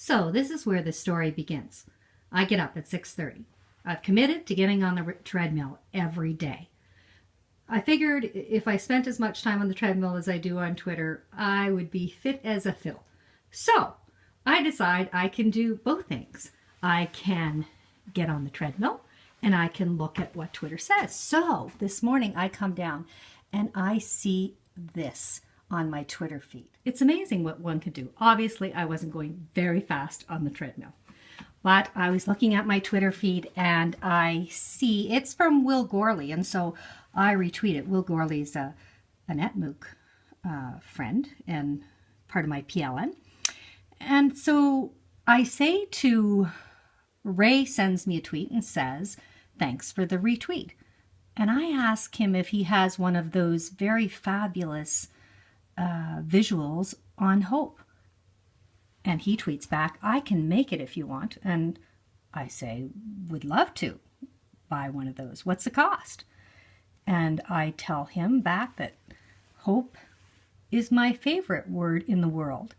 So this is where the story begins. I get up at 6:30. I've committed to getting on the treadmill every day. I figured if I spent as much time on the treadmill as I do on Twitter, I would be fit as a fiddle. So I decide I can do both things. I can get on the treadmill and I can look at what Twitter says. So this morning I come down and I see this on my Twitter feed. It's amazing what one can do. Obviously, I wasn't going very fast on the treadmill, but I was looking at my Twitter feed and I see it's from Will Gorley. And so I retweet it. Will Gorley's a NetMOOC friend and part of my PLN. And so I say to Ray, sends me a tweet and says, thanks for the retweet. And I ask him if he has one of those very fabulous visuals on hope. And he tweets back, I can make it if you want. And I say, would love to buy one of those. What's the cost? And I tell him back that hope is my favorite word in the world.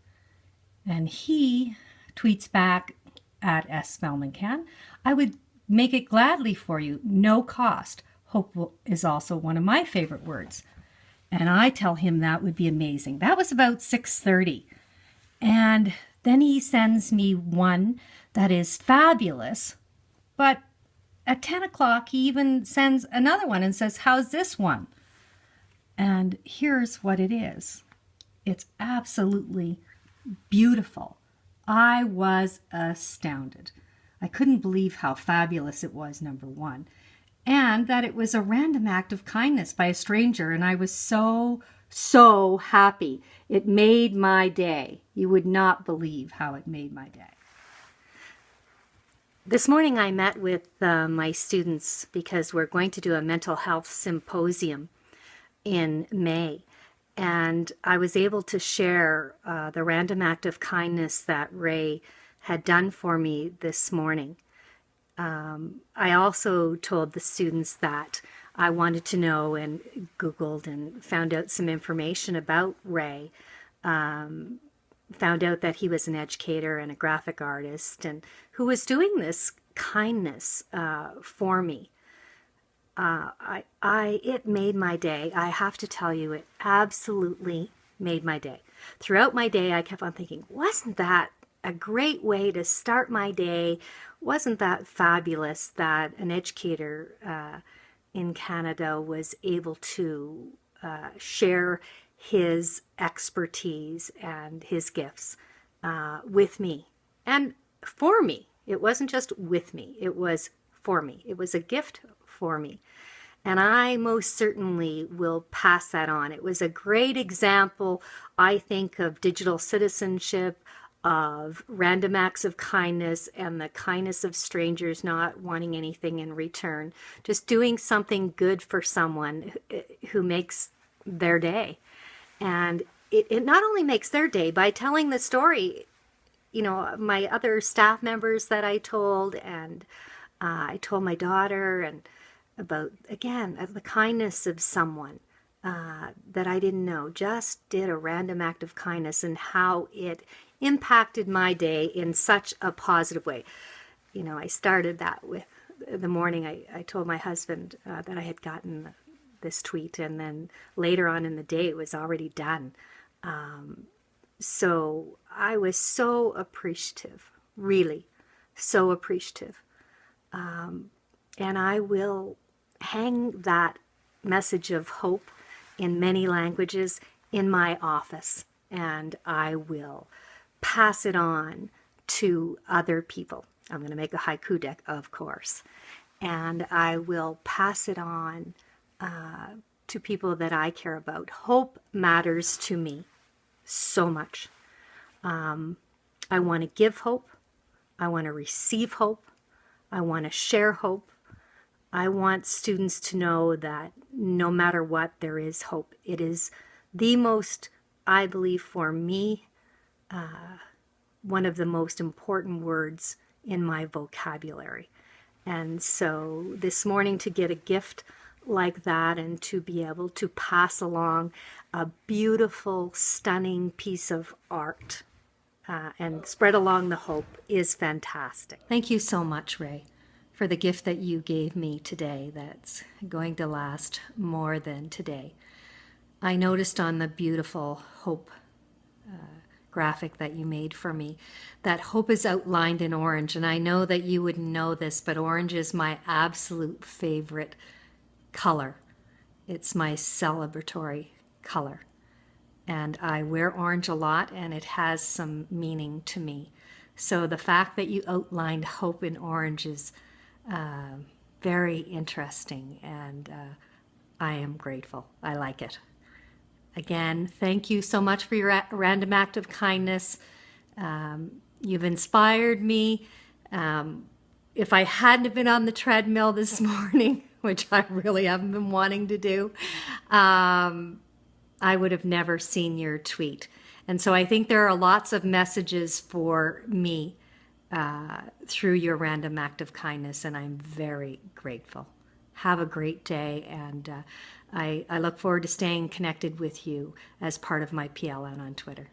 And he tweets back at S. Spellman I would make it gladly for you, no cost. Hope is also one of my favorite words. And I tell him that would be amazing. That was about 6:30. And then he sends me one that is fabulous. But at 10 o'clock, he even sends another one and says, how's this one? And here's what it is. It's absolutely beautiful. I was astounded. I couldn't believe how fabulous it was, number one. And that it was a random act of kindness by a stranger. And I was so happy. It made my day. You would not believe how it made my day. This morning I met with my students because we're going to do a mental health symposium in May. And I was able to share the random act of kindness that Ray had done for me this morning. I also told the students that I wanted to know and Googled and found out some information about Ray. Found out that he was an educator and a graphic artist and who was doing this kindness for me. It made my day. I have to tell you, it absolutely made my day. Throughout my day, I kept on thinking, wasn't that a great way to start my day? Wasn't that fabulous that an educator in Canada was able to share his expertise and his gifts with me and for me. It wasn't just with me, it was for me. It was a gift for me. And I most certainly will pass that on. It was a great example, I think, of digital citizenship, of random acts of kindness and the kindness of strangers not wanting anything in return. Just doing something good for someone who makes their day. And it not only makes their day by telling the story, you know, my other staff members that I told, and I told my daughter and about, again, the kindness of someone that I didn't know, just did a random act of kindness and how it impacted my day in such a positive way. You know, I started that with the morning I told my husband that I had gotten this tweet, and then later on in the day it was already done. So I was so appreciative, really so appreciative. And I will hang that message of hope in many languages in my office, and I will pass it on to other people. I'm going to make a haiku deck, of course, and I will pass it on to people that I care about. Hope matters to me so much. I want to give hope. I want to receive hope. I want to share hope. I want students to know that no matter what, there is hope. It is the most, I believe for me, one of the most important words in my vocabulary. And so this morning, to get a gift like that and to be able to pass along a beautiful, stunning piece of art and spread along the hope is fantastic. Thank you so much, Ray, for the gift that you gave me today that's going to last more than today. I noticed on the beautiful hope graphic that you made for me that hope is outlined in orange, and I know that you wouldn't know this, but orange is my absolute favorite color. It's my celebratory color, and I wear orange a lot, and it has some meaning to me. So the fact that you outlined hope in orange is very interesting, and I am grateful. I like it. Again, thank you so much for your random act of kindness. You've inspired me. If I hadn't been on the treadmill this morning, which I really haven't been wanting to do, I would have never seen your tweet. And so I think there are lots of messages for me through your random act of kindness, and I'm very grateful. Have a great day, and I look forward to staying connected with you as part of my PLN on Twitter.